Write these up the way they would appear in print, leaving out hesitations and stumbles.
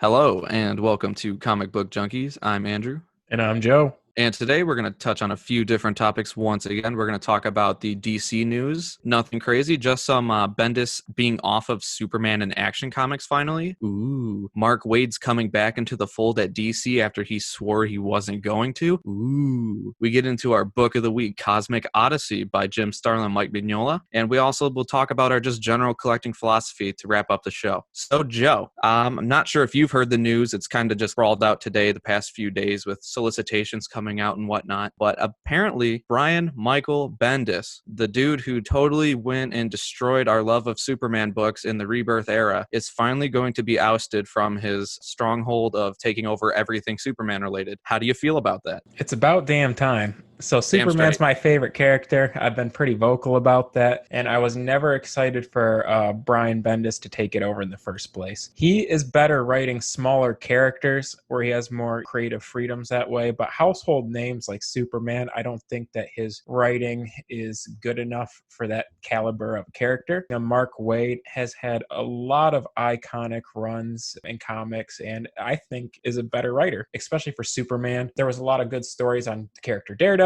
Hello, and welcome to Comic Book Junkies. I'm Andrew. And I'm Joe. And today we're going to touch on a few different topics once again. We're going to talk about the DC news. Nothing crazy, just some Bendis being off of Superman and Action Comics finally. Ooh. Mark Waid's coming back into the fold at DC after he swore he wasn't going to. Ooh. We get into our book of the week, Cosmic Odyssey by Jim Starlin and Mike Mignola. And we also will talk about our just general collecting philosophy to wrap up the show. So, Joe, I'm not sure if you've heard the news. It's kind of just rolled out today, the past few days, with solicitations coming out and whatnot. But apparently, Brian Michael Bendis, the dude who totally went and destroyed our love of Superman books in the Rebirth era, is finally going to be ousted from his stronghold of taking over everything Superman related. How do you feel about that? It's about damn time. So Damn Superman's straight. my favorite character. I've been pretty vocal about that. And I was never excited for Brian Bendis to take it over in the first place. He is better writing smaller characters where he has more creative freedoms that way. But household names like Superman, I don't think that his writing is good enough for that caliber of character. Mark Waid has had a lot of iconic runs in comics and I think is a better writer, especially for Superman. There was a lot of good stories on the character Daredevil.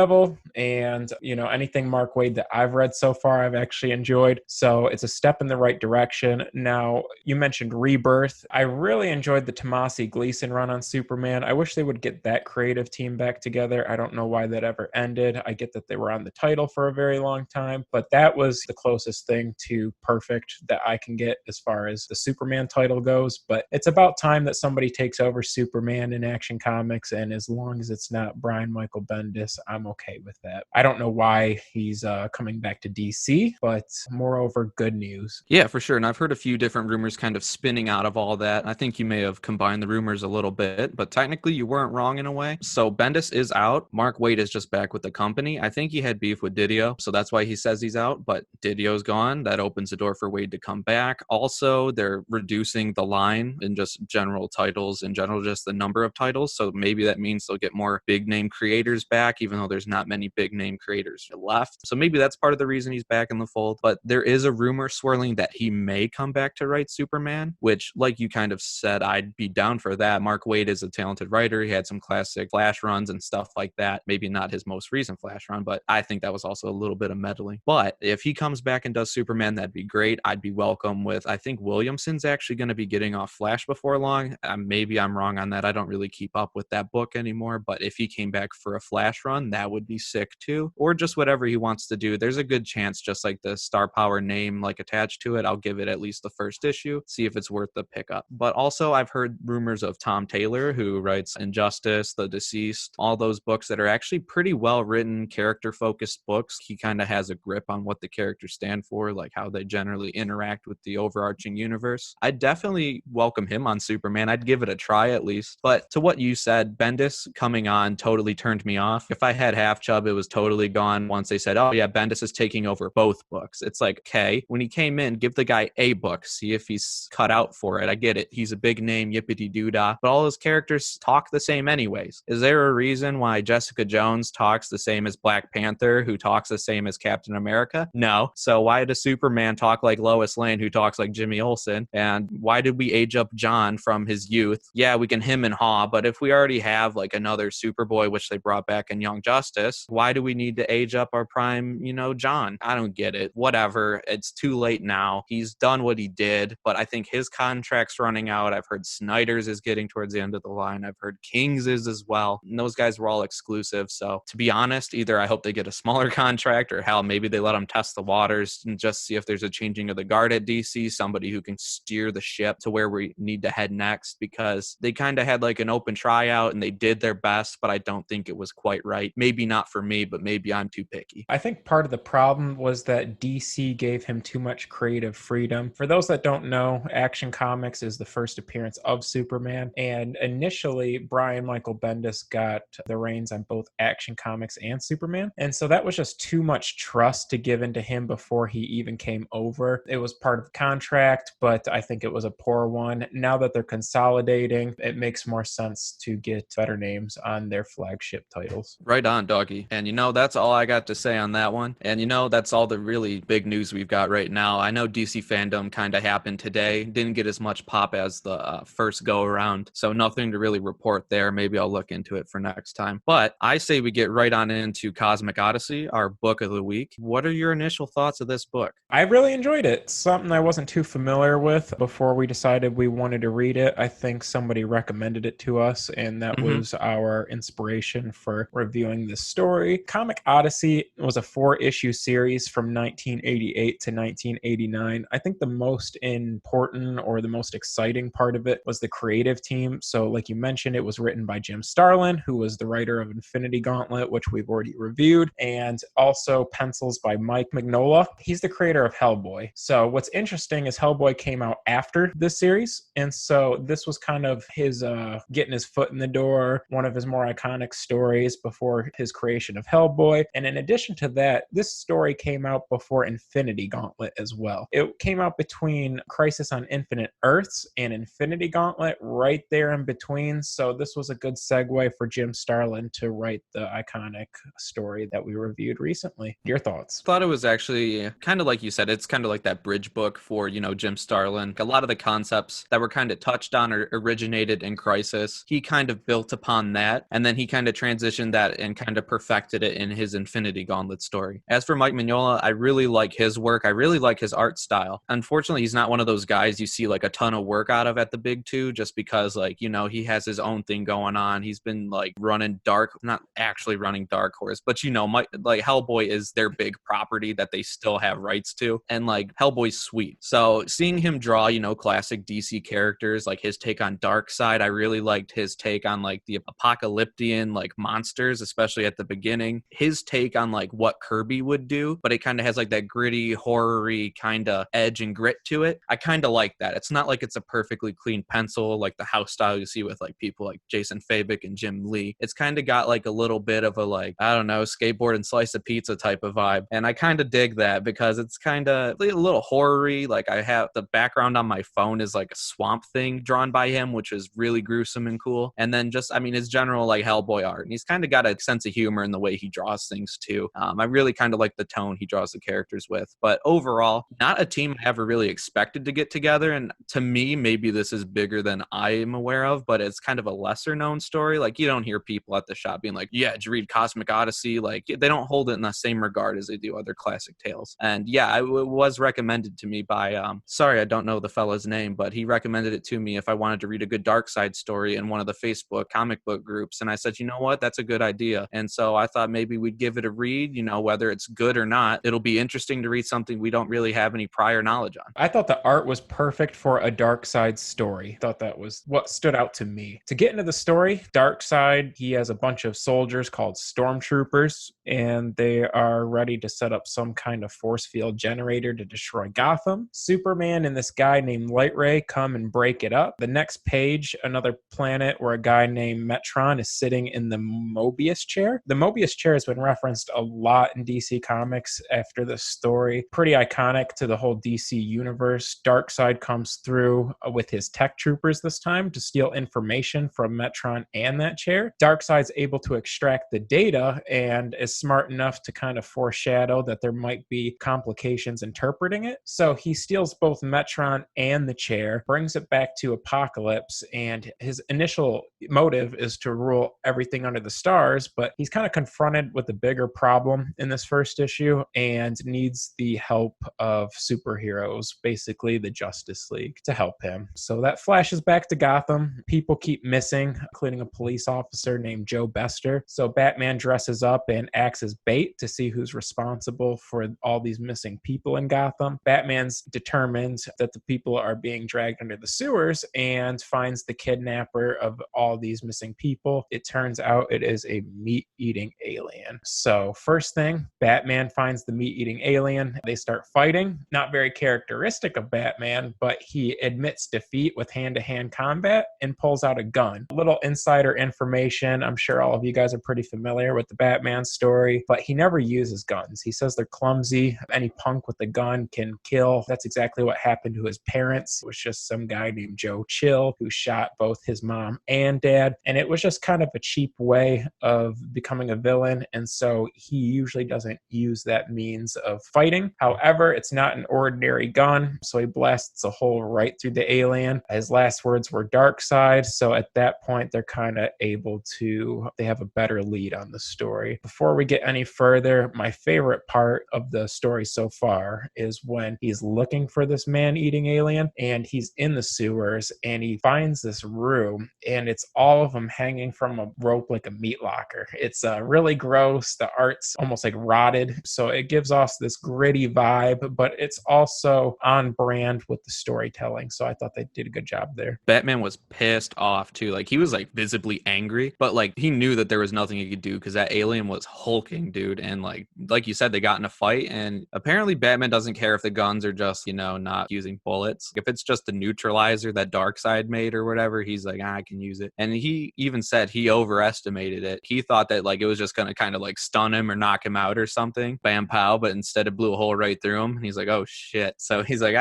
And anything Mark Waid that I've read so far I've actually enjoyed, so it's a step in the right direction. Now, you mentioned Rebirth. I really enjoyed the Tomasi Gleason run on Superman. I wish they would get that creative team back together. I don't know why that ever ended. I get that they were on the title for a very long time, but that was the closest thing to perfect that I can get as far as the Superman title goes. But it's about time that somebody takes over Superman in Action Comics, and as long as it's not Brian Michael Bendis, I'm okay with that. I don't know why he's coming back to DC, but moreover, good news. Yeah, for sure. And I've heard a few different rumors kind of spinning out of all that. I think you may have combined the rumors a little bit, but technically you weren't wrong in a way. So Bendis is out. Mark Waid is just back with the company. I think he had beef with Didio, so that's why he says he's out, but Didio's gone. That opens the door for Waid to come back. Also, they're reducing the line in just general titles, in general, just the number of titles. So maybe that means they'll get more big name creators back, even though there's not many big name creators left. So maybe that's part of the reason he's back in the fold. But there is a rumor swirling that he may come back to write Superman, which, like you kind of said, I'd be down for that. Mark Waid is a talented writer. He had some classic Flash runs and stuff like that. Maybe not his most recent Flash run, but I think that was also a little bit of meddling. But if he comes back and does Superman, that'd be great. I'd be welcome with, I think Williamson's actually going to be getting off Flash before long. Maybe I'm wrong on that. I don't really keep up with that book anymore, but if he came back for a Flash run, that would be sick too. Or just whatever he wants to do. There's a good chance, just like the Star Power name like attached to it, I'll give it at least the first issue, see if it's worth the pickup. But also I've heard rumors of Tom Taylor, who writes Injustice, The Deceased, all those books that are actually pretty well written, character focused books. He kind of has a grip on what the characters stand for, like how they generally interact with the overarching universe. I'd definitely welcome him on Superman. I'd give it a try at least. But to what you said, Bendis coming on totally turned me off. If I had Half Chub, it was totally gone once they said, oh yeah, Bendis is taking over both books. It's like, okay, when he came in, give the guy a book, see if he's cut out for it. I get it. He's a big name, yippity doo dah, but all his characters talk the same anyways. Is there a reason why Jessica Jones talks the same as Black Panther, who talks the same as Captain America? No. So why does Superman talk like Lois Lane, who talks like Jimmy Olsen? And why did we age up John from his youth? Yeah, we can him and haw, but if we already have like another Superboy, which they brought back in Young Justice, why do we need to age up our prime, John? I don't get it. Whatever. It's too late now. He's done what he did, but I think his contract's running out. I've heard Snyder's is getting towards the end of the line. I've heard King's is as well. And those guys were all exclusive. So to be honest, either I hope they get a smaller contract, or hell, maybe they let them test the waters and just see if there's a changing of the guard at DC, somebody who can steer the ship to where we need to head next, because they kind of had like an open tryout and they did their best, but I don't think it was quite right. Maybe not for me, but maybe I'm too picky. I think part of the problem was that DC gave him too much creative freedom. For those that don't know, Action Comics is the first appearance of Superman, and initially Brian Michael Bendis got the reins on both Action Comics and Superman, and so that was just too much trust to give into him before he even came over. It was part of the contract, but I think it was a poor one. Now that they're consolidating, it makes more sense to get better names on their flagship titles. Right on. on, doggy. And that's all I got to say on that one. And that's all the really big news we've got right now. I know DC fandom kind of happened today. Didn't get as much pop as the first go around. So nothing to really report there. Maybe I'll look into it for next time. But I say we get right on into Cosmic Odyssey, our book of the week. What are your initial thoughts of this book? I really enjoyed it. Something I wasn't too familiar with before we decided we wanted to read it. I think somebody recommended it to us, and that was our inspiration for reviewing this story. Comic Odyssey was a 4-issue series from 1988 to 1989. I think the most important or the most exciting part of it was the creative team. So like you mentioned, it was written by Jim Starlin, who was the writer of Infinity Gauntlet, which we've already reviewed, and also pencils by Mike Mignola. He's the creator of Hellboy. So what's interesting is Hellboy came out after this series, and so this was kind of his getting his foot in the door, one of his more iconic stories before his creation of Hellboy. And in addition to that, this story came out before Infinity Gauntlet as well. It came out between Crisis on Infinite Earths and Infinity Gauntlet, right there in between. So this was a good segue for Jim Starlin to write the iconic story that we reviewed recently. Your thoughts? Thought it was actually kind of like you said, it's kind of like that bridge book for, Jim Starlin. A lot of the concepts that were kind of touched on or originated in Crisis, he kind of built upon that, and then he kind of transitioned that and kind of perfected it in his Infinity Gauntlet story. As for Mike Mignola, I really like his work. I really like his art style. Unfortunately, he's not one of those guys you see like a ton of work out of at the big two, just because he has his own thing going on. He's been like running not actually running Dark Horse, but Hellboy is their big property that they still have rights to, and like Hellboy's sweet. So seeing him draw, classic DC characters, like his take on Darkseid, I really liked his take on like the apocalyptian like monsters, especially at the beginning. His take on like what Kirby would do, but it kind of has like that gritty, horror-y kind of edge and grit to it. I kind of like that. It's not like it's a perfectly clean pencil like the house style you see with like people like Jason Fabic and Jim Lee. It's kind of got like a little bit of a like, I don't know, skateboard and slice of pizza type of vibe. And I kind of dig that because it's kind of a little horror-y. Like I have the background on my phone is like a swamp thing drawn by him, which is really gruesome and cool. And then just, his general like Hellboy art. And he's kind of got a sense of humor in the way he draws things too. I really kind of like the tone he draws the characters with. But overall, not a team I ever really expected to get together. And to me, maybe this is bigger than I am aware of, but it's kind of a lesser known story. Like you don't hear people at the shop being like, yeah, did you read Cosmic Odyssey? Like they don't hold it in the same regard as they do other classic tales. And yeah, it was recommended to me by, sorry, I don't know the fella's name, but he recommended it to me if I wanted to read a good Darkseid story in one of the Facebook comic book groups. And I said, you know what, that's a good idea. And so I thought maybe we'd give it a read, whether it's good or not. It'll be interesting to read something we don't really have any prior knowledge on. I thought the art was perfect for a Darkseid story. I thought that was what stood out to me. To get into the story, Darkseid, he has a bunch of soldiers called stormtroopers, and they are ready to set up some kind of force field generator to destroy Gotham. Superman and this guy named Lightray come and break it up. The next page, another planet where a guy named Metron is sitting in the Mobius chair. The Mobius chair has been referenced a lot in DC Comics after this story. Pretty iconic to the whole DC universe. Darkseid comes through with his tech troopers this time to steal information from Metron and that chair. Darkseid's able to extract the data and is smart enough to kind of foreshadow that there might be complications interpreting it. So he steals both Metron and the chair, brings it back to Apocalypse, and his initial motive is to rule everything under the stars, but he's kind of confronted with a bigger problem in this first issue and needs the help of superheroes, basically the Justice League, to help him. So that flashes back to Gotham. People keep missing, including a police officer named Joe Bester. So Batman dresses up and acts as bait to see who's responsible for all these missing people in Gotham. Batman's determined that the people are being dragged under the sewers and finds the kidnapper of all these missing people. It turns out it is a meat-eating alien. So first thing, Batman finds the meat-eating alien. They start fighting. Not very characteristic of Batman, but he admits defeat with hand-to-hand combat and pulls out a gun. A little insider information. I'm sure all of you guys are pretty familiar with the Batman story, but he never uses guns. He says they're clumsy. Any punk with a gun can kill. That's exactly what happened to his parents. It was just some guy named Joe Chill who shot both his mom and dad. And it was just kind of a cheap way of becoming a villain, and so he usually doesn't use that means of fighting. However, it's not an ordinary gun, so he blasts a hole right through the alien. His last words were dark side, so at that point they're kind of able to, they have a better lead on the story. Before we get any further, my favorite part of the story so far is when he's looking for this man-eating alien and he's in the sewers and he finds this room and it's all of them hanging from a rope like a meat locker. It's really gross. The art's almost like rotted, so it gives off this gritty vibe, but it's also on brand with the storytelling, so I thought they did a good job there. Batman was pissed off too. Like, he was like visibly angry, but like he knew that there was nothing he could do because that alien was hulking, dude. And like you said, they got in a fight, and apparently Batman doesn't care if the guns are just, you know, not using bullets. If it's just a neutralizer that Darkseid made or whatever, he's like, I can use it. And he even said he overestimated it. He thought that like it was just gonna kind of like stun him or knock him out or something, bam pow, but instead it blew a hole right through him. And he's like, oh shit. So he's like,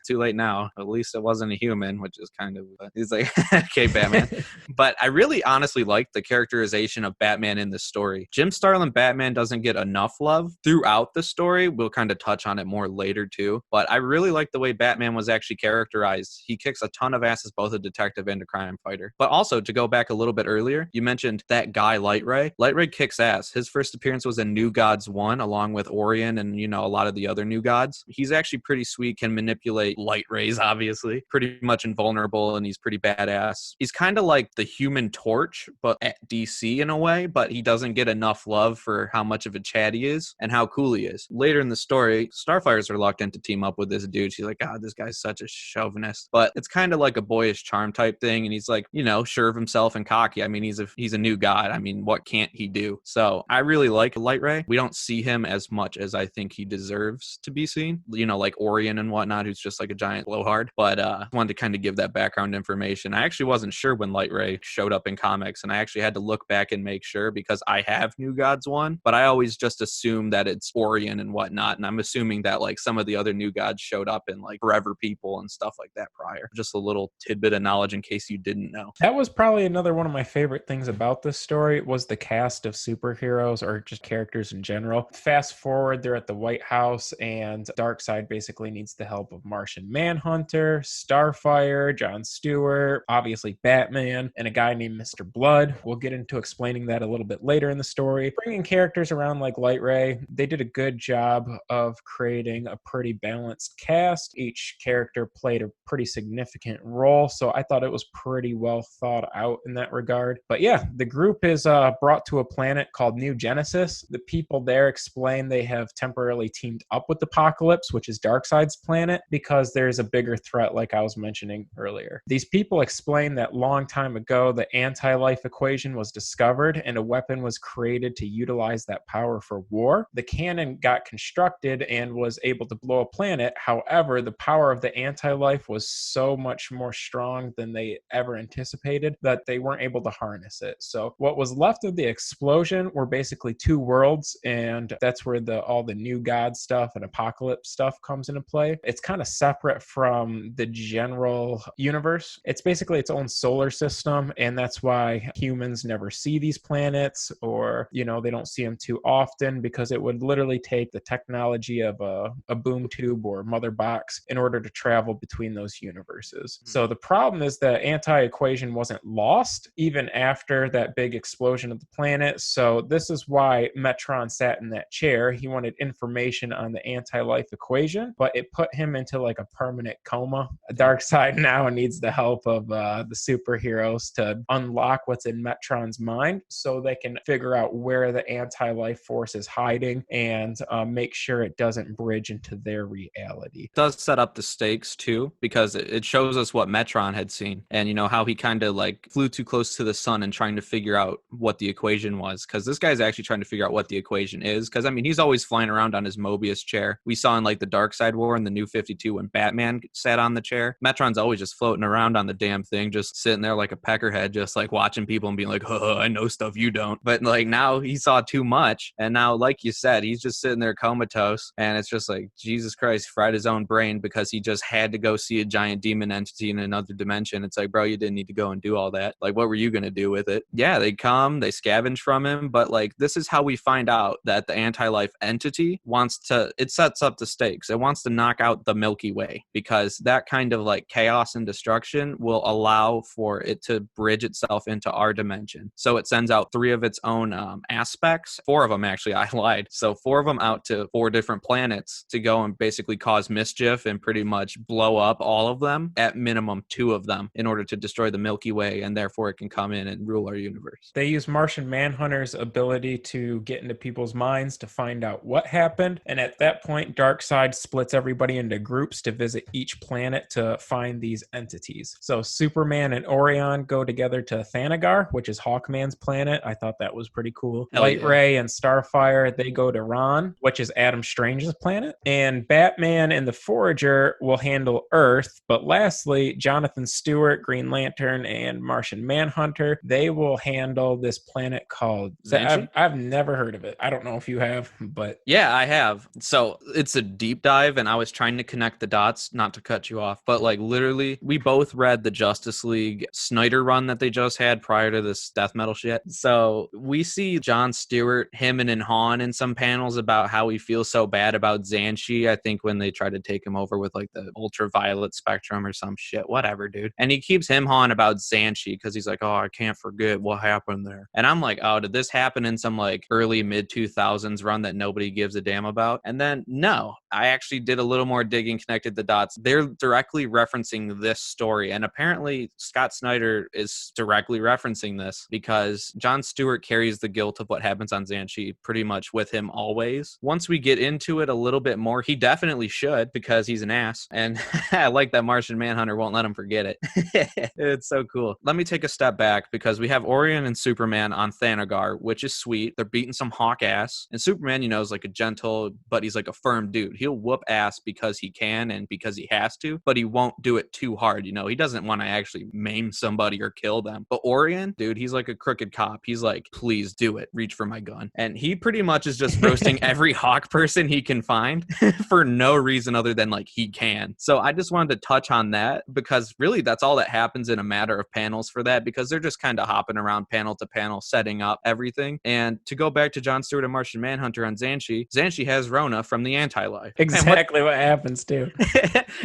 too late now. At least it wasn't a human, which is kind of, he's like, okay, Batman. But I really honestly like the characterization of Batman in this story. Jim Starlin Batman doesn't get enough love throughout the story. We'll kind of touch on it more later too. But I really like the way Batman was actually characterized. He kicks a ton of ass as both a detective and a crime fighter. But also, to go back a little bit earlier, you mentioned that guy Light Ray. Light Ray kicks ass. His first appearance was in New Gods 1, along with Orion and, you know, a lot of the other New Gods. He's actually pretty sweet, can manipulate light rays, obviously. Pretty much invulnerable, and he's pretty badass. He's kind of like the Human Torch, but at DC in a way, but he doesn't get enough love for how much of a Chad he is and how cool he is. Later in the story, Starfire's reluctant to team up with this dude. She's like, God, this guy's such a chauvinist. But it's kind of like a boyish charm type thing, and he's like, you know, sure of himself and cocky. I mean, he's a new god. I mean, what can't he do? So I really like Light Ray. We don't see him as much as I think he deserves to be seen. You know, like Orion and whatnot, who's just like a giant blowhard. But wanted to kind of give that background information. I actually wasn't sure when Light Ray showed up in comics, and I actually had to look back and make sure because I have New Gods 1, but I always just assume that it's Orion and whatnot, and I'm assuming that like some of the other New Gods showed up in like Forever People and stuff like that prior. Just a little tidbit of knowledge in case you didn't know. That was probably another one of my favorite things about this story was the cast of superheroes or just characters in general. Fast forward, they're at the White House, and Darkseid basically needs the help of Martian Manhunter, Starfire, John Stewart, obviously Batman, and a guy named Mr. Blood. We'll get into explaining that a little bit later in the story. Bringing characters around like Light Ray, they did a good job of creating a pretty balanced cast. Each character played a pretty significant role, so I thought it was pretty well thought out in that regard. But yeah, the group is brought to a planet called New Genesis. The people there explain they have temporarily teamed up with Apocalypse, which is Darkseid's planet, because there's a bigger threat like I was mentioning earlier. These people explain that long time ago the anti-life equation was discovered and a weapon was created to utilize that power for war. The cannon got constructed and was able to blow a planet. However, the power of the anti-life was so much more strong than they ever anticipated that they weren't able to harness it. So what was left of the explosion were basically two worlds, and that's where all the New God stuff and Apocalypse stuff comes into play. It's kind of separate from the general universe. It's basically its own solar system, and that's why humans never see these planets, or, you know, they don't see them too often, because it would literally take the technology of a boom tube or mother box in order to travel between those universes. So the problem is the anti-equation wasn't lost even after that big explosion of the planet. So this is why Metron sat in that chair. He wanted information on the anti-life equation, but it put him into like a permanent coma. Darkseid now needs the help of the superheroes to unlock what's in Metron's mind so they can figure out where the anti-life force is hiding and make sure it doesn't bridge into their reality. It does set up the stakes too, because it shows us what Metron had seen, and you know how he kind of like flew too close to the sun and trying to figure out what the equation was, because this guy's actually trying to figure out what the equation is, because I mean he's always flying around on his Mobius chair. We saw in like the Darkseid War in the New 52 when Batman sat on the chair. Metron's always just floating around on the damn thing, just sitting there like a peckerhead, just like watching people and being like, I know stuff you don't. But like now he saw too much, and now like you said, he's just sitting there comatose, and it's just like Jesus Christ, fried his own brain because he just had to go see a giant demon entity in another dimension. It's like, bro, you didn't need to go and do all that. Like, what were you gonna do with it? Yeah, they come, they scavenge from him, but like this is how we find out that the anti-life entity it sets up the stakes. It wants to knock out the Milky Way, because that kind of like chaos and destruction will allow for it to bridge itself into our dimension. So it sends out 3 of its own aspects, 4 of them actually, I lied. So 4 of them out to 4 different planets to go and basically cause mischief and pretty much blow up all of them, at minimum 2 of them, in order to destroy the Milky Way, and therefore it can come in and rule our universe. They use Martian Manhunter's ability to get into people's minds to find out what happened, and at that point, Darkseid splits everybody into groups to visit each planet to find these entities. So Superman and Orion go together to Thanagar, which is Hawkman's planet. I thought that was pretty cool. Light Ray and Starfire, they go to Ron, which is Adam Strange's planet. And Batman and the Forager will handle Earth. But lastly, Jonathan Stewart, Green Lantern, and Martian Manhunter, they will handle this planet called Xanshi? I've never heard of it. I don't know if you have, but Yeah, I have. So it's a deep dive, and I was trying to connect the dots, not to cut you off, but like literally, we both read the Justice League Snyder run that they just had prior to this death metal shit. So we see John Stewart hemming and hawing in some panels about how he feels so bad about Xanshi. I think when they try to take him over with like the ultraviolet spectrum or some shit, whatever, dude. And he keeps him hawing about Xanshi because he's like, oh, I can't forget what happened there. And I'm like, oh, did this happen in some like early mid 2000s run that nobody gives a damn about? And then no, I actually did a little more digging, connected the dots. They're directly referencing this story. And apparently Scott Snyder is directly referencing this because John Stewart carries the guilt of what happens on Xanshi pretty much with him always. Once we get into it a little bit more, he definitely should, because he's an ass. And I like that Martian Manhunter won't let him forget it. It's so cool. Let me take a step back, because we have Orion and Superman on Thanagar, which is sweet. They're beating some hawk ass. And Superman, you know, is like a gentle, but he's like a firm dude. He'll whoop ass because he can and because he has to, but he won't do it too hard. You know, he doesn't want to actually maim somebody or kill them. But Orion, dude, he's like a crooked cop. He's like, please do it. Reach for my gun. And he pretty much is just roasting every hawk person he can find for no reason other than like he can. So I just wanted to touch on that, because really that's all that happens in a matter of panels for that, because they're just kind of hopping around panel to panel setting up everything. And to go back to John Stewart and Martian Manhunter on Xanshi has Rona from the Anti-Life. exactly what happens too.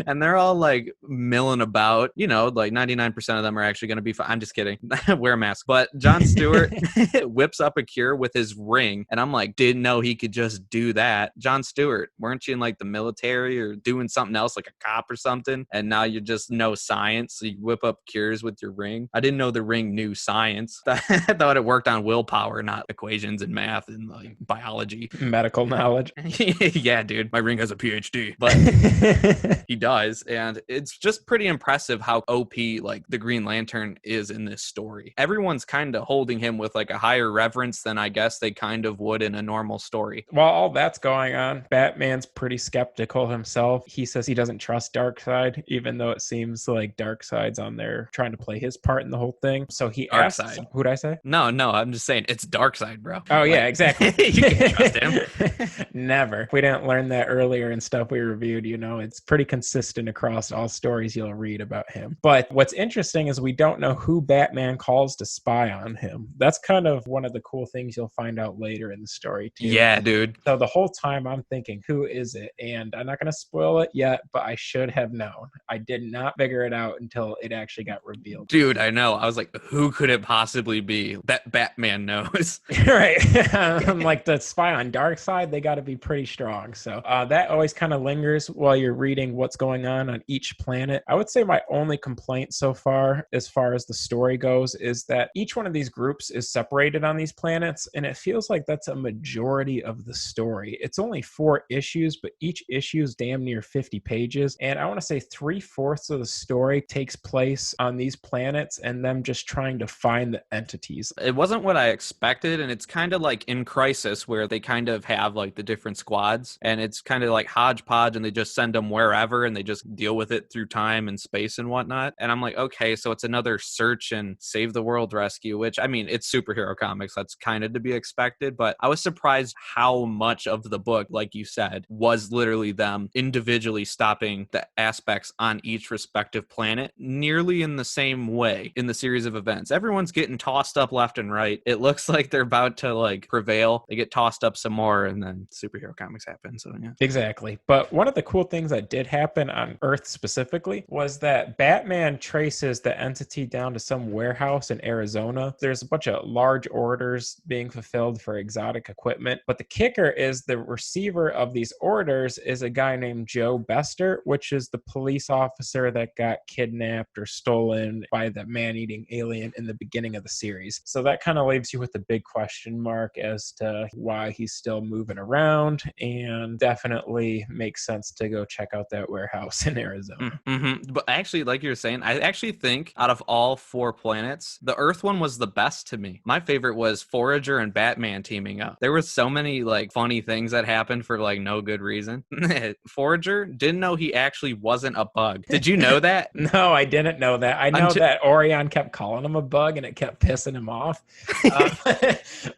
And they're all like milling about, you know, like 99% of them are actually going to be fine. I'm just kidding. Wear a mask. But John Stewart whips up a cure with his ring. And I'm like, didn't know he could just do that. John Stewart, weren't you in like the military or doing something else, like a cop or something? And now you just know science. So you whip up cures with your ring. I didn't know the ring knew science. I thought it worked on willpower, not equations and math and like biology. Medical knowledge. Yeah, dude. My ring has a PhD. But he does. And it's just pretty impressive how OP like the Green Lantern is in this story. Everyone's kind of holding him with like a higher reverence than I guess they kind of would in a normal story. While all that's going on, Batman's pretty skeptical himself. He says he doesn't trust Darkseid, even though it seems like Darkseid's on there trying to play his part in the whole thing. So he asks, Darkseid. who'd I say? No, I'm just saying it's Darkseid, bro. Oh, yeah, exactly. You can't trust him. Never. We didn't learn that earlier in stuff we reviewed. You know, it's pretty consistent across all stories you'll read about him. But what's interesting is we don't know who Batman calls to spy on him. That's kind of one of the cool things you'll find out later in the story, too. Yeah, dude. So the whole time I'm thinking, who is it? And I'm not going to spoil it yet, but I should have known. I did not figure it out until it actually got revealed. Dude, I know. I was like, who could it possibly be? That Batman knows. Right. I'm like, the spy on Darkseid, they got to be pretty strong. So that always kind of lingers while you're reading what's going on each planet. I would say my only complaint so far, as far as the story goes, is that each one of these groups is separated on these planets, and it feels like that's a majority of the story. It's only 4 issues, but each issue is damn near 50 pages. And I want to say 3/4 of the story takes place on these planets and them just trying to find the entities. It wasn't what I expected, and it's kind of like in Crisis, where they kind of have like the different squads, and it's kind of like hodgepodge, and they just send them wherever, and they just deal with it through time and space and whatnot. And I'm like, okay, so it's another search and save the world rescue, which, I mean, it's superhero comics. That's kind of to be expected, but I was surprised how much of the book, like you said, was literally them individually stopping the aspects on each respective planet nearly in the same way in the series of events. Everyone's getting tossed up left and and right. It looks like they're about to like prevail. They get tossed up some more, and then superhero comics happen. So yeah. Exactly. But one of the cool things that did happen on Earth specifically was that Batman traces the entity down to some warehouse in Arizona. There's a bunch of large orders being fulfilled for exotic equipment. But the kicker is the receiver of these orders is a guy named Joe Bester, which is the police officer that got kidnapped or stolen by the man-eating alien in the beginning of the series. So that kind of leaves you with a big question mark as to why he's still moving around, and definitely makes sense to go check out that warehouse in Arizona. Mm-hmm. But actually, like you're saying, I actually think out of all 4 planets, the Earth one was the best to me. My favorite was Forager and Batman teaming up. There were so many like funny things that happened for like no good reason. Forager didn't know he actually wasn't a bug. Did you know that? No, I didn't know that. I know that Orion kept calling him a bug and it kept pissing him off.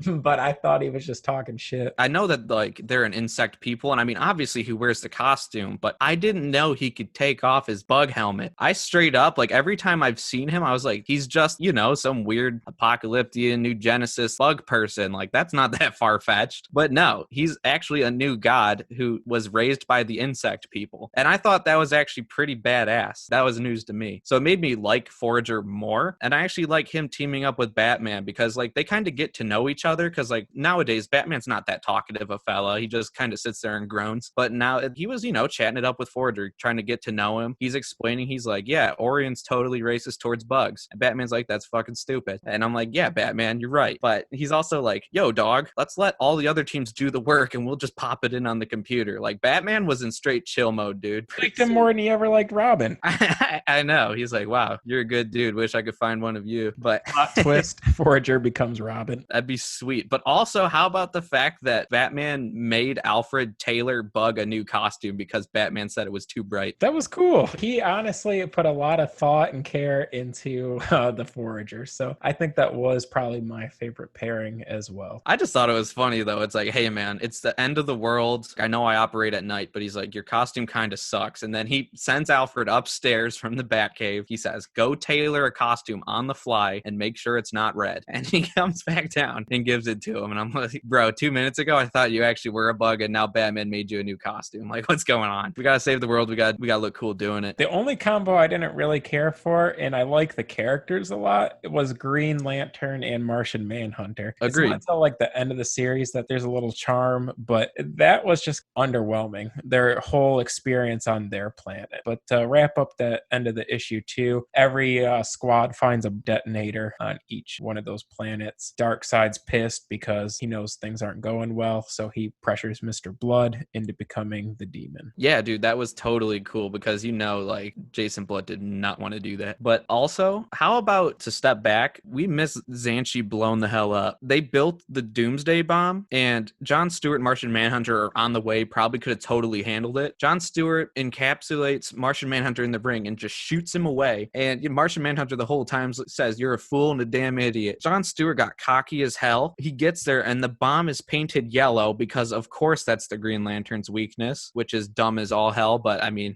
But I thought he was just talking shit. I know that like they're an insect people, and I mean obviously he wears the costume, but I didn't know he could take off his bug helmet. I straight up, like every time I've seen him, I was like, he's just, you know, some weird apocalyptic new Genesis bug person. Like that's not that far-fetched. But no, he's actually a new god who was raised by the insect people. And I thought that was actually pretty badass. That was news to me. So it made me like Forager more. And I actually like him teaming up with Batman because like they kind of get to know each other, because like nowadays Batman's not that talkative a fella. He just kind of sits there and groans. But now he was, you know, chatting it up with Forager, trying to get to know him. He's explaining, he's like, yeah, Orion's totally racist towards bugs. And Batman's like, that's fucking stupid. And I'm like, yeah, Batman, you're right. But he's also like, yo, dog, let's let all the other teams do the work and we'll just pop it in on the computer. Like Batman was in straight chill mode, dude. Liked him more than he ever liked Robin. I know. He's like, wow, you're a good dude. Wish I could find one of you. But plot twist, Forager becomes Robin. That'd be sweet. But also, how about the fact that Batman made Alfred Taylor Bug a new costume because Batman said it was too bright? That was cool. He honestly put a lot of thought and care into the Forager. So I think that was probably my favorite pairing as well. I just thought it was funny, though. It's like, hey, man, it's the end of the world. I know I operate at night, but he's like, your costume kind of sucks. And then he sends Alfred upstairs from the Batcave. He says, go tailor a costume on the fly and make sure it's not red. And he comes back down and gives it to him. And I'm like, bro, 2 minutes ago, I thought you actually were a bug, and now Batman made you a new costume. Like, what's going on? We got to save the world. We got to look cool doing it. The only combo I didn't really care for, and I like the characters a lot, it was Green Lantern and Martian Manhunter. Agreed. It's not until like the end of the series that there's a little charm, but that was just underwhelming, their whole experience on their planet. But to wrap up the end of the issue too, every squad finds a detonator on each one of those planets. Darkseid's pissed because he knows things aren't going well, so he pressures Mr. Blood into becoming the demon. Yeah, dude, that was totally cool because, you know, like Jason Blood did not want to do that. But also, how about, to step back, we miss Xanshi blown the hell up. They built the Doomsday Bomb, and John Stewart and Martian Manhunter are on the way, probably could have totally handled it. John Stewart encapsulates Martian Manhunter in the ring and just shoots him away. And Martian Manhunter the whole time says, you're a fool and a damn idiot. John Stewart got cocky as hell. He gets there and the bomb is painted yellow because, of course, that's the Green Lantern's weakness, which is dumb as all hell. But I mean,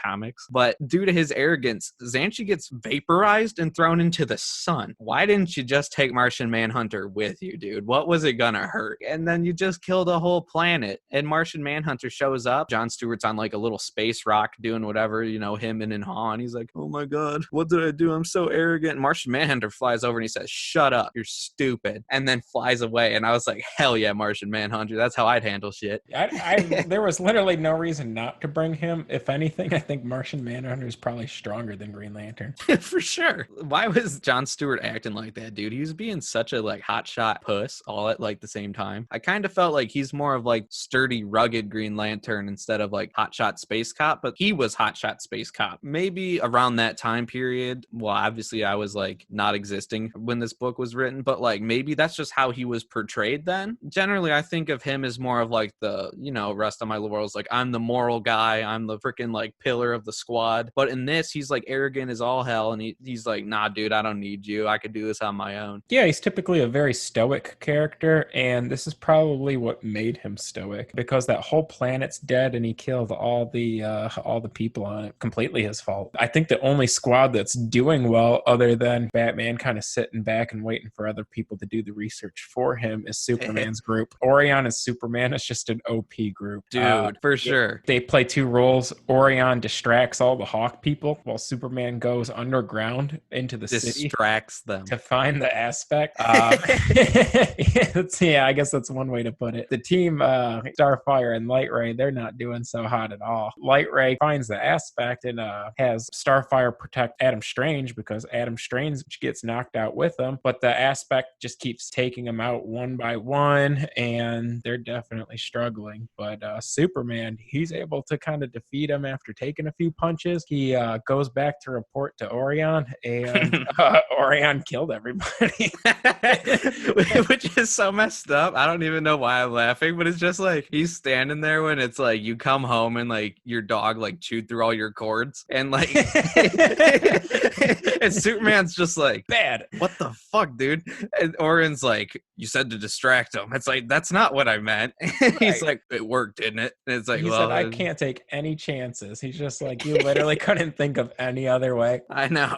comics. But due to his arrogance, Xanshi gets vaporized and thrown into the sun. Why didn't you just take Martian Manhunter with you, dude? What was it gonna hurt? And then you just killed a whole planet. And Martian Manhunter shows up. John Stewart's on like a little space rock doing whatever, you know, him and Han. He's like, oh my God, what did I do? I'm so arrogant. And Martian Manhunter flies over and he says, shut up, you're stupid. And then flies away. And I was like, hell yeah, Martian Manhunter. That's how I'd handle shit. There was literally no reason not to bring him. If anything, I think Martian Manhunter is probably stronger than Green Lantern. For sure. Why was John Stewart acting like that, dude? He was being such a like hotshot puss all at like the same time. I kind of felt like he's more of like sturdy, rugged Green Lantern instead of like hotshot space cop, but he was hotshot space cop. Maybe around that time period. Well, obviously I was like not existing when this book was written, but like maybe that's just how he was portrayed then. Generally, I think of him as more of like the, you know, rest of my world's like, I'm the moral guy. I'm the freaking like pillar of the squad. But in this, he's like arrogant as all hell. And he's like, nah, dude, I don't need you. I could do this on my own. Yeah, he's typically a very stoic character. And this is probably what made him stoic, because that whole planet's dead and he killed all the people on it. Completely his fault. I think the only squad that's doing well, other than Batman kind of sitting back and waiting for other people to do the research for him is Superman's group. Orion as Superman is just an OP group. Dude, for sure. They play two roles. Orion distracts all the Hawk people while Superman goes underground into the city. Distracts them. To find the aspect. Yeah, I guess that's one way to put it. The team, Starfire and Light Ray, they're not doing so hot at all. Light Ray finds the aspect and has Starfire protect Adam Strange because Adam Strange gets knocked out with him, but the aspect just keeps taking them out one by one, and they're definitely struggling. But Superman, he's able to kind of defeat him after taking a few punches. He goes back to report to Orion, and Orion killed everybody. Which is so messed up. I don't even know why I'm laughing, but it's just like he's standing there when it's like you come home and like your dog like chewed through all your cords and like and Superman's just like, bad, what the fuck, dude? And Orion's like, you said to distract him. It's like, that's not what I meant. He's like, it worked, didn't it? And it's like, he said, I can't take any chances. He's just like, you literally couldn't think of any other way. I know.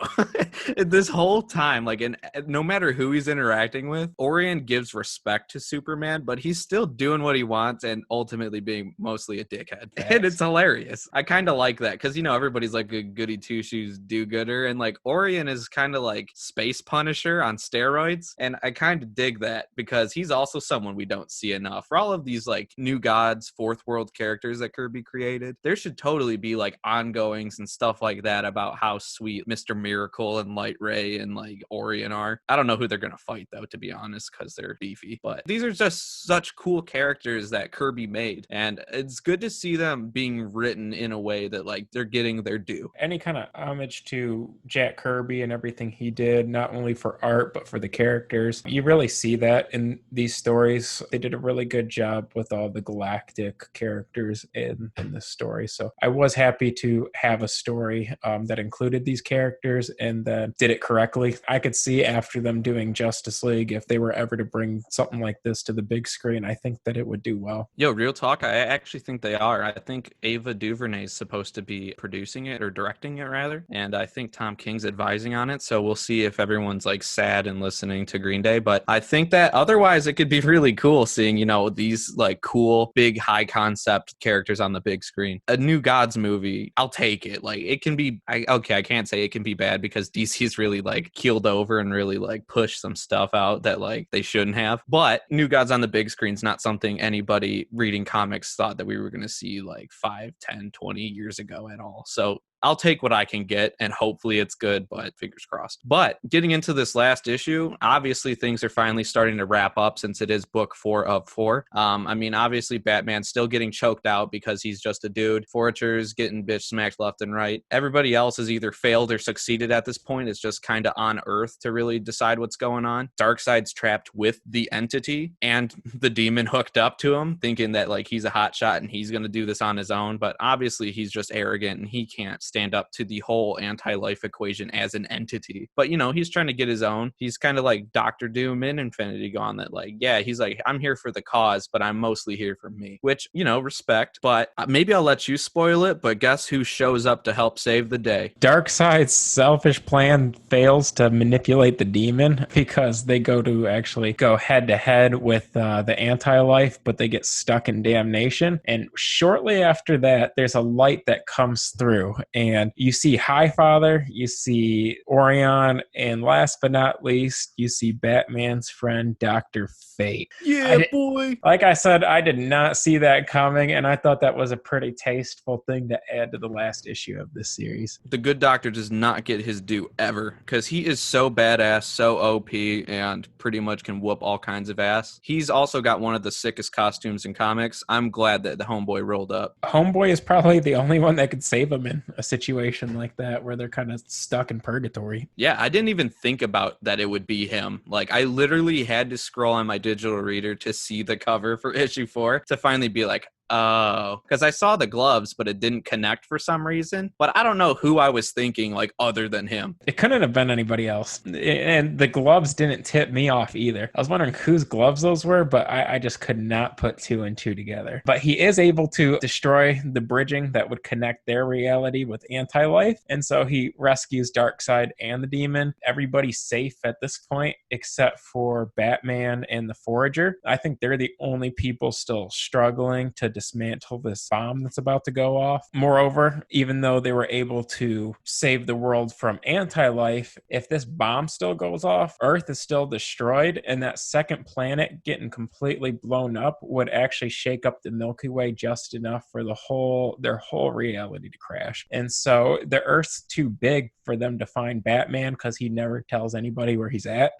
This whole time, like, no matter who he's interacting with, Orion gives respect to Superman, but he's still doing what he wants and ultimately being mostly a dickhead. Yes. And it's hilarious. I kind of like that because, you know, everybody's like a goody two-shoes do-gooder, and like Orion is kind of like Space Punisher on steroids, and I kind of dig that because he's also someone we don't see enough. For all of these like new gods, fourth world characters that Kirby created, there should totally be like ongoings and stuff like that about how sweet Mr. Miracle and Light Ray and like Orion are. I don't know who they're gonna fight though, to be honest, because they're beefy, but these are just such cool characters that Kirby made, and it's good to see them being written in a way that like they're getting their due. Any kind of homage to Jack Kirby and everything he did, not only for art but for the characters, you really see that in these stories. They did a really good job with all the galactic characters in this story, so I was happy to have a story that included these characters and that did it correctly. I could see after them doing Justice League, if they were ever to bring something like this to the big screen, I think that it would do well. Yo, real talk, I actually think they are. I think Ava DuVernay is supposed to be producing it, or directing it rather, and I think Tom King's advising on it, so we'll see if everyone's like sad and listening to Green Day. But I think that otherwise it could be really cool seeing, you know, these like cool big high concept characters on the big screen. A new Gods movie, I'll take it. Like, it can be I can't say it can be bad because DC's really like keeled over and really like pushed some stuff out that like they shouldn't have, but New Gods on the big screen's not something anybody reading comics thought that we were going to see like 5, 10, 20 years ago at all. So I'll take what I can get, and hopefully it's good, but fingers crossed. But getting into this last issue, obviously things are finally starting to wrap up since it is book 4 of 4. I mean, obviously Batman's still getting choked out because he's just a dude. Forager's getting bitch smacked left and right. Everybody else has either failed or succeeded at this point. It's just kind of on Earth to really decide what's going on. Darkseid's trapped with the entity and the demon hooked up to him, thinking that like he's a hotshot and he's going to do this on his own. But obviously he's just arrogant and he can't stand up to the whole anti-life equation as an entity. But, you know, he's trying to get his own. He's kind of like Dr. Doom in Infinity Gauntlet. Like, yeah, he's like, I'm here for the cause, but I'm mostly here for me, which, you know, respect. But maybe I'll let you spoil it, but guess who shows up to help save the day? Darkseid's selfish plan fails to manipulate the demon because they go to actually go head to head with the anti-life, but they get stuck in damnation. And shortly after that, there's a light that comes through, and you see Highfather, you see Orion, and last but not least, you see Batman's friend, Dr. Fate. Yeah, boy. Like I said, I did not see that coming, and I thought that was a pretty tasteful thing to add to the last issue of this series. The good doctor does not get his due ever because he is so badass, so OP, and pretty much can whoop all kinds of ass. He's also got one of the sickest costumes in comics. I'm glad that the Homeboy rolled up. Homeboy is probably the only one that could save him in a situation like that where they're kind of stuck in purgatory. Yeah, I didn't even think about that it would be him. Like, I literally had to scroll on my digital reader to see the cover for issue 4 to finally be like, Oh, because I saw the gloves, but it didn't connect for some reason. But I don't know who I was thinking, like, other than him. It couldn't have been anybody else. And the gloves didn't tip me off either. I was wondering whose gloves those were, but I just could not put two and two together. But he is able to destroy the bridging that would connect their reality with anti-life. And so he rescues Darkseid and the demon. Everybody's safe at this point, except for Batman and the Forager. I think they're the only people still struggling to dismantle this bomb that's about to go off. Moreover, even though they were able to save the world from anti-life, if this bomb still goes off, Earth is still destroyed, and that second planet getting completely blown up would actually shake up the Milky Way just enough for their whole reality to crash. And so the Earth's too big for them to find Batman because he never tells anybody where he's at.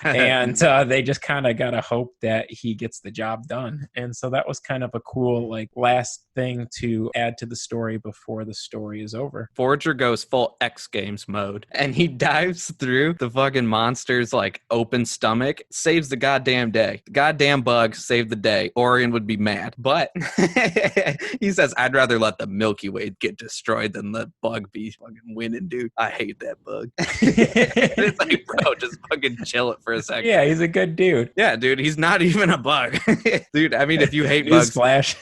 And they just kind of got to hope that he gets the job done. And so that was kind of a cool, like, last thing to add to the story before the story is over. Forager goes full X Games mode, and he dives through the fucking monster's, like, open stomach, saves the goddamn day. The goddamn bug saved the day. Orion would be mad. But he says, I'd rather let the Milky Way get destroyed than let bug be fucking winning, dude. I hate that bug. It's like, bro, just fucking chill it for a second. Yeah, he's a good dude. Yeah, dude, he's not even a bug. Dude, I mean, if you hate bugs, Flash.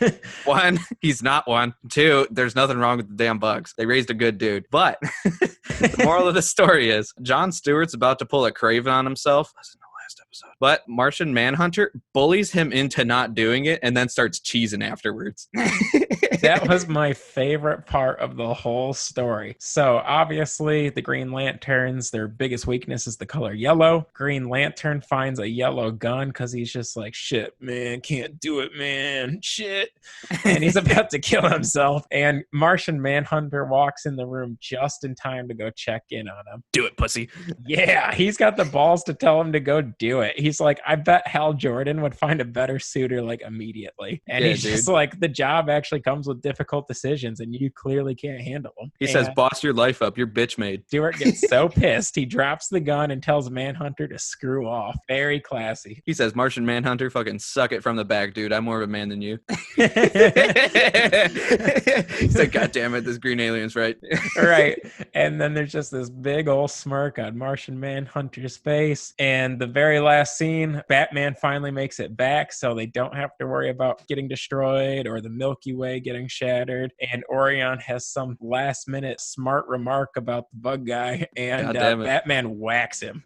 one, he's not one. Two, there's nothing wrong with the damn bugs. They raised a good dude. But the moral of the story is Jon Stewart's about to pull a Craven on himself. Listen to the last episode. But Martian Manhunter bullies him into not doing it and then starts cheesing afterwards. That was my favorite part of the whole story. So obviously the Green Lanterns, their biggest weakness is the color yellow. Green Lantern finds a yellow gun because he's just like, shit, man, can't do it, man, shit. And he's about to kill himself. And Martian Manhunter walks in the room just in time to go check in on him. Do it, pussy. Yeah, he's got the balls to tell him to go do it. He's like, I bet Hal Jordan would find a better suitor like immediately. And he's just like, the job actually comes with difficult decisions and you clearly can't handle them. He says, boss your life up. You're bitch made. Stewart gets so pissed. He drops the gun and tells Manhunter to screw off. Very classy. He says, Martian Manhunter, fucking suck it from the back, dude. I'm more of a man than you. He's like, God damn it, this green alien's right. Right. And then there's just this big old smirk on Martian Manhunter's face. And the very last scene, Batman finally makes it back, so they don't have to worry about getting destroyed or the Milky Way getting shattered. And Orion has some last minute smart remark about the bug guy, and Batman whacks him.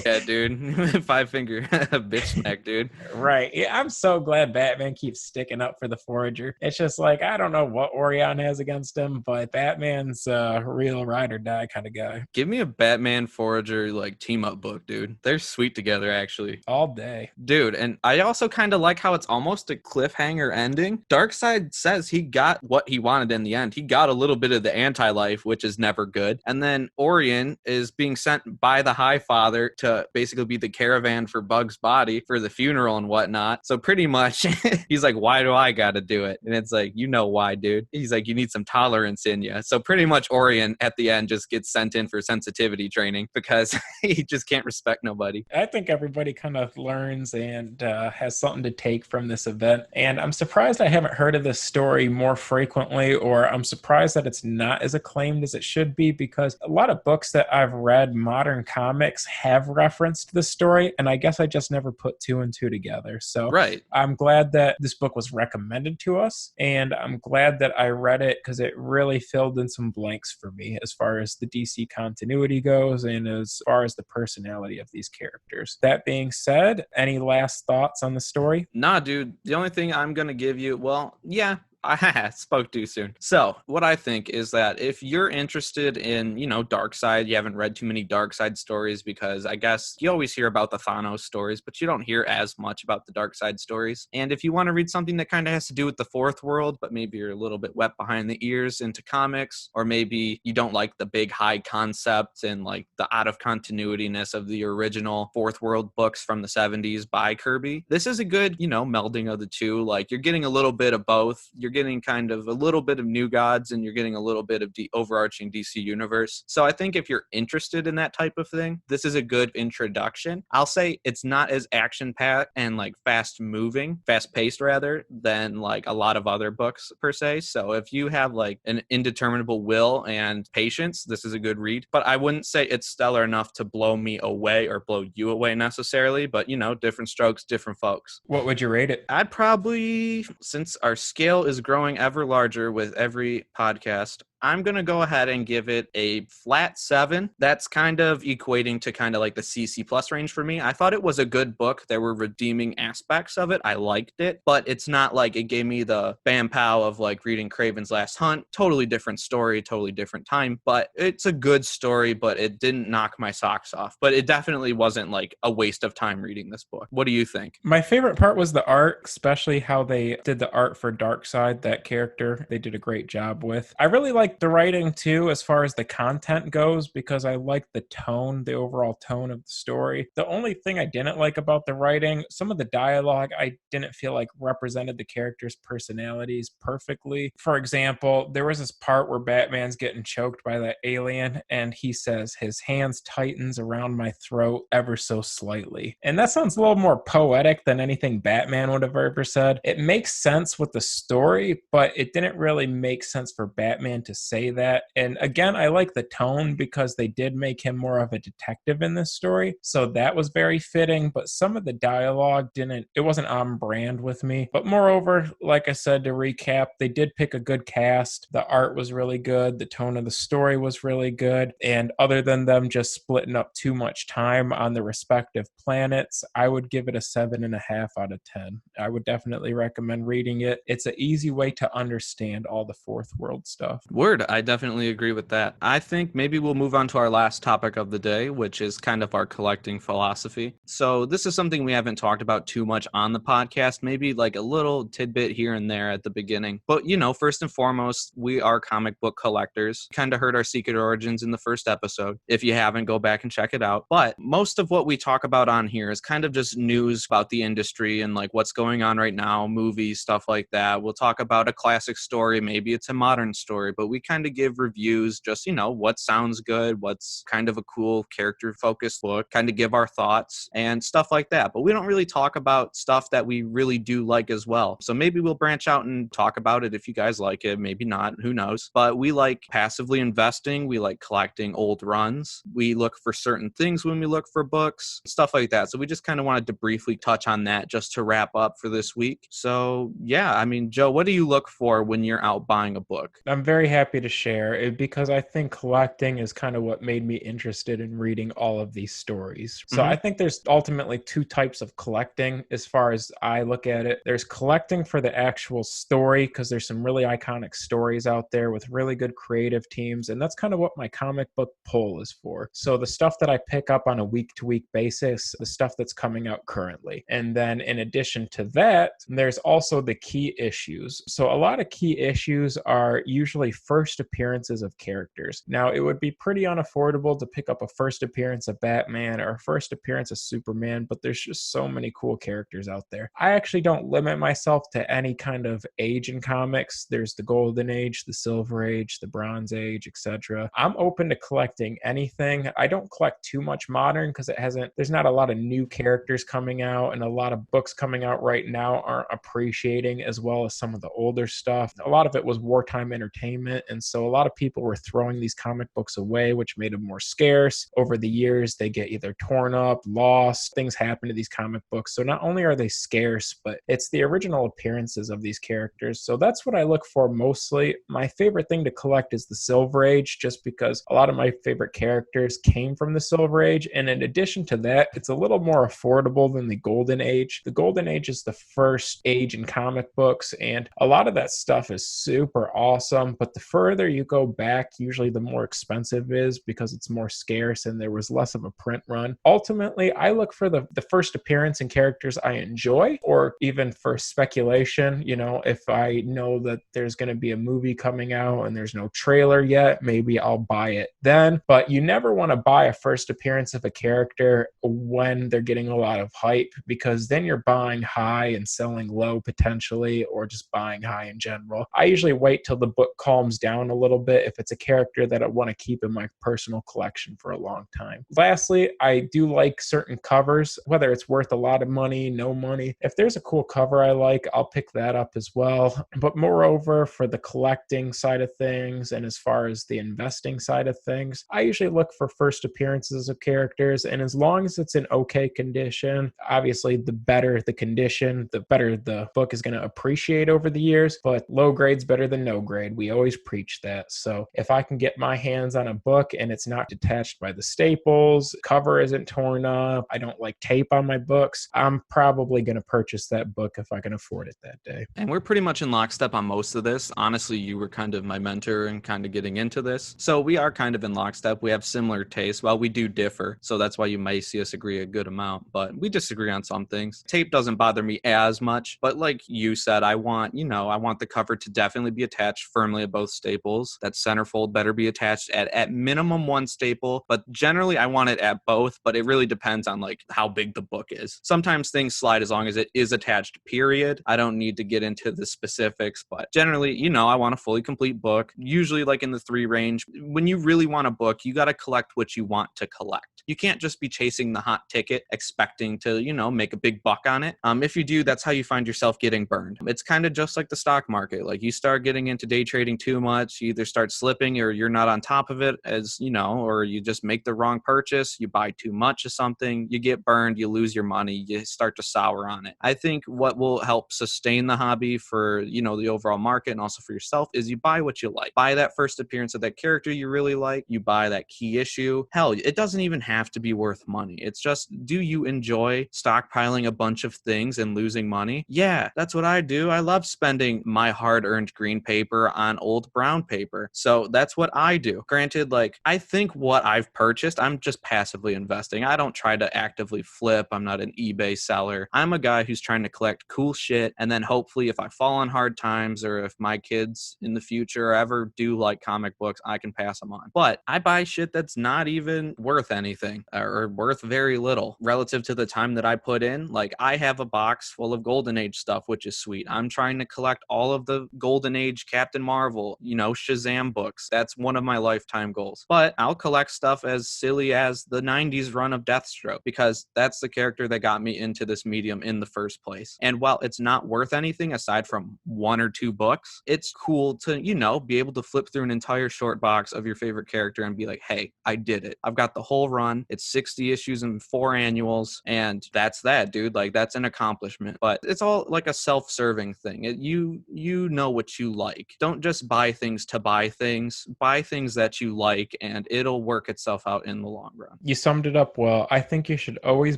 Yeah, dude. 5 finger bitch smack, dude. Right. Yeah, I'm so glad Batman keeps sticking up for the Forager. It's just like, I don't know what Orion has against him, but Batman's a real ride or die kind of guy. Give me a Batman Forager like team up book, dude. They're sweet together, actually. All day. Dude, and I also kind of like how it's almost a cliffhanger ending. Darkseid says he got what he wanted in the end. He got a little bit of the anti-life, which is never good. And then Orion is being sent by the High Father to basically be the caravan for Bug's body for the funeral and whatnot. So pretty much he's like, why do I gotta do it? And it's like, you know why, dude. He's like, you need some tolerance in you. So pretty much Orion at the end just gets sent in for sensitivity training because he just can't respect nobody. I think everybody kind of learns and has something to take from this event. And I'm surprised I haven't heard of this story more frequently, or I'm surprised that it's not as acclaimed as it should be, because a lot of books that I've read, modern comics, have referenced this story, and I guess I just never put two and two together. So right. I'm glad that this book was recommended to us, and I'm glad that I read it because it really filled in some blanks for me as far as the DC continuity goes and as far as the personality of these characters. That being said, any last thoughts on the story? Nah, dude. The only thing I'm going to give you, well, yeah, I spoke too soon. So what I think is that if you're interested in, Darkseid, you haven't read too many Darkseid stories, because I guess you always hear about the Thanos stories, but you don't hear as much about the Darkseid stories. And if you want to read something that kind of has to do with the fourth world, but maybe you're a little bit wet behind the ears into comics, or maybe you don't like the big high concept and like the out of continuityness of the original fourth world books from the 70s by Kirby, this is a good, melding of the two. Like, you're getting a little bit of both. You're you're getting kind of a little bit of New Gods and you're getting a little bit of the overarching DC universe. So I think if you're interested in that type of thing, this is a good introduction. I'll say it's not as action-packed and like fast-paced rather, than like a lot of other books per se. So if you have like an indeterminable will and patience, this is a good read. But I wouldn't say it's stellar enough to blow me away or blow you away necessarily. But you know, different strokes, different folks. What would you rate it? I'd probably, since our scale is growing ever larger with every podcast, I'm going to go ahead and give it a flat 7. That's kind of equating to kind of like the CC plus range for me. I thought it was a good book. There were redeeming aspects of it. I liked it, but it's not like it gave me the bam pow of like reading Craven's Last Hunt. Totally different story, totally different time, but it's a good story, but it didn't knock my socks off. But it definitely wasn't like a waste of time reading this book. What do you think? My favorite part was the art, especially how they did the art for Darkseid, that character. They did a great job with. I really like the writing too, as far as the content goes, because I like the tone, the overall tone of the story. The only thing I didn't like about the writing, some of the dialogue I didn't feel like represented the characters' personalities perfectly. For example, there was this part where Batman's getting choked by that alien, and he says, "His hands tightens around my throat ever so slightly." And that sounds a little more poetic than anything Batman would have ever said. It makes sense with the story, but it didn't really make sense for Batman to say that. And again, I like the tone because they did make him more of a detective in this story. So that was very fitting, but some of the dialogue it wasn't on brand with me. But moreover, like I said, to recap, they did pick a good cast. The art was really good. The tone of the story was really good. And other than them just splitting up too much time on the respective planets, I would give it a 7.5 out of 10. I would definitely recommend reading it. It's an easy way to understand all the fourth world stuff. Word, I definitely agree with that. I think maybe we'll move on to our last topic of the day, which is kind of our collecting philosophy. So this is something we haven't talked about too much on the podcast, maybe like a little tidbit here and there at the beginning. But, you know, first and foremost, we are comic book collectors. Kind of heard our secret origins in the first episode. If you haven't, go back and check it out. But most of what we talk about on here is kind of just news about the industry and like what's going on right now, movies, stuff like that. We'll talk about a classic story, maybe it's a modern story, but we kind of give reviews, just, you know, what sounds good, what's kind of a cool character focused book, kind of give our thoughts and stuff like that. But we don't really talk about stuff that we really do like as well. So maybe we'll branch out and talk about it if you guys like it, maybe not, who knows. But we like passively investing, we like collecting old runs, we look for certain things when we look for books, stuff like that. So we just kind of wanted to briefly touch on that just to wrap up for this week. So yeah, I mean, Joe, what do you look for when you're out buying a book? I'm very happy to share it because I think collecting is kind of what made me interested in reading all of these stories. So I think there's ultimately two types of collecting as far as I look at it. There's collecting for the actual story because there's some really iconic stories out there with really good creative teams, and that's kind of what my comic book pull is for. So the stuff that I pick up on a week-to-week basis, the stuff that's coming out currently. And then in addition to that, there's also the key issues. So a lot of key issues are usually first appearances of characters. Now, it would be pretty unaffordable to pick up a first appearance of Batman or a first appearance of Superman, but there's just so many cool characters out there. I actually don't limit myself to any kind of age in comics. There's the Golden Age, the Silver Age, the Bronze Age, etc. I'm open to collecting anything. I don't collect too much modern because there's not a lot of new characters coming out, and a lot of books coming out right now aren't appreciating as well as some of the older stuff. A lot of it was wartime entertainment, and so a lot of people were throwing these comic books away, which made them more scarce. Over the years, they get either torn up, lost, things happen to these comic books. So not only are they scarce, but it's the original appearances of these characters. So that's what I look for mostly. My favorite thing to collect is the Silver Age, just because a lot of my favorite characters came from the Silver Age. And in addition to that, it's a little more affordable than the Golden Age. The Golden Age is the first age in comic books, and a lot of that stuff is super awesome, but the further you go back, usually the more expensive it is because it's more scarce and there was less of a print run. Ultimately, I look for the first appearance in characters I enjoy, or even for speculation. If I know that there's going to be a movie coming out and there's no trailer yet, maybe I'll buy it then. But you never want to buy a first appearance of a character when they're getting a lot of hype, because then you're buying high and selling low potentially, or just buying high in general. I usually wait till the book calms down a little bit if it's a character that I want to keep in my personal collection for a long time. Lastly, I do like certain covers, whether it's worth a lot of money, no money. If there's a cool cover I like, I'll pick that up as well. But moreover, for the collecting side of things and as far as the investing side of things, I usually look for first appearances of characters, and as long as it's in okay condition, obviously the better the condition, the better the book is going to appreciate over the years. But low grade's better than no grade. We always preach that. So if I can get my hands on a book and it's not detached by the staples, cover isn't torn up, I don't like tape on my books, I'm probably going to purchase that book if I can afford it that day. And we're pretty much in lockstep on most of this. Honestly, you were kind of my mentor and kind of getting into this. So we are kind of in lockstep. We have similar tastes. Well, we do differ. So that's why you may see us agree a good amount, but we disagree on some things. Tape doesn't bother me as much, but like you said, I want the cover to definitely be attached firmly at both staples. That centerfold better be attached at minimum one staple, but generally I want it at both, but it really depends on like how big the book is. Sometimes things slide as long as it is attached, period. I don't need to get into the specifics, but generally, I want a fully complete book, usually like in the 3 range. When you really want a book, you got to collect what you want to collect. You can't just be chasing the hot ticket expecting to, make a big buck on it. If you do, that's how you find yourself getting burned. It's kind of just like the stock market. Like you start getting into day trading too much, you either start slipping or you're not on top of it or you just make the wrong purchase, you buy too much of something, you get burned, you lose your money, you start to sour on it. I think what will help sustain the hobby for, the overall market and also for yourself is you buy what you like. Buy that first appearance of that character you really like. You buy that key issue. Hell, it doesn't even have to be worth money. It's just, do you enjoy stockpiling a bunch of things and losing money? Yeah, that's what I do. I love spending my hard-earned green paper on old brown paper. So that's what I do. Granted, I think what I've purchased, I'm just passively investing. I don't try to actively flip. I'm not an eBay seller. I'm a guy who's trying to collect cool shit, and then hopefully if I fall on hard times or if my kids in the future ever do like comic books, I can pass them on. But I buy shit that's not even worth anything or worth very little relative to the time that I put in. Like I have a box full of Golden Age stuff, which is sweet. I'm trying to collect all of the Golden Age Captain Marvel, Shazam books. That's one of my lifetime goals. But I'll collect stuff as silly as the 90s run of Deathstroke because that's the character that got me into this medium in the first place. And while it's not worth anything aside from 1 or 2 books, it's cool to, be able to flip through an entire short box of your favorite character and be like, hey, I did it. I've got the whole run. It's 60 issues and 4 annuals. And that's that, dude. That's an accomplishment. But it's all like a self-serving thing. You know what you like. Don't just buy things to buy things. Buy things that you like and it'll work itself out in the long run. You summed it up well. I think you should always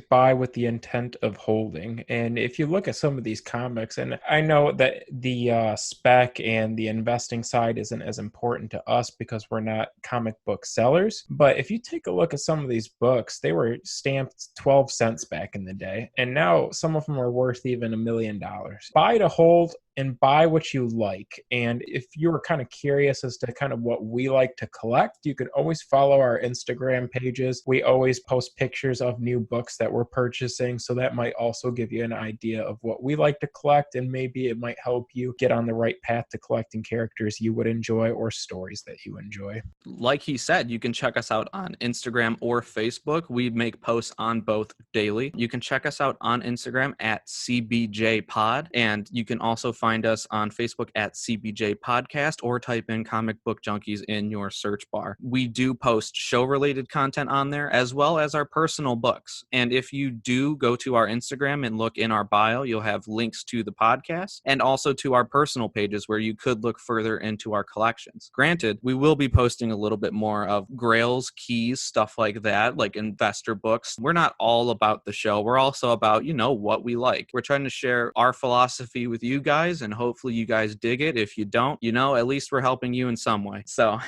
buy with the intent of holding. And if you look at some of these comics, and I know that the spec and the investing side isn't as important to us because we're not comic book sellers, but if you take a look at some of these books, they were stamped 12 cents back in the day, and now some of them are worth even $1 million. Buy to hold and buy what you like. And if you were kind of curious as to kind of what we like to collect, you can always follow our Instagram pages. We always post pictures of new books that we're purchasing, so that might also give you an idea of what we like to collect, and maybe it might help you get on the right path to collecting characters you would enjoy or stories that you enjoy. Like he said, you can check us out on Instagram or Facebook. We make posts on both daily. You can check us out on Instagram at CBJ Pod, and you can also find us on Facebook at CBJ Podcast or type in Comic Book Junkies in your search bar. We do post show-related content on there as well as our personal books. And if you do go to our Instagram and look in our bio, you'll have links to the podcast and also to our personal pages where you could look further into our collections. Granted, we will be posting a little bit more of grails, keys, stuff like that, like investor books. We're not all about the show. We're also about, what we like. We're trying to share our philosophy with you guys guys, and hopefully you guys dig it. If you don't, at least we're helping you in some way. So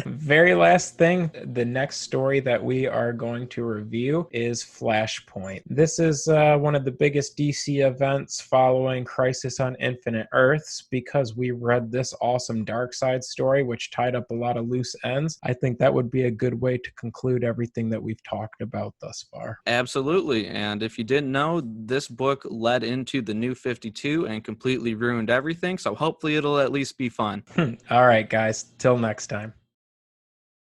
very last thing, the next story that we are going to review is Flashpoint. This is one of the biggest DC events following Crisis on Infinite Earths, because we read this awesome Darkseid story, which tied up a lot of loose ends. I think that would be a good way to conclude everything that we've talked about thus far. Absolutely. And if you didn't know, this book led into the New 52 and completely ruined everything. So hopefully it'll at least be fun. All right, guys. Till next time.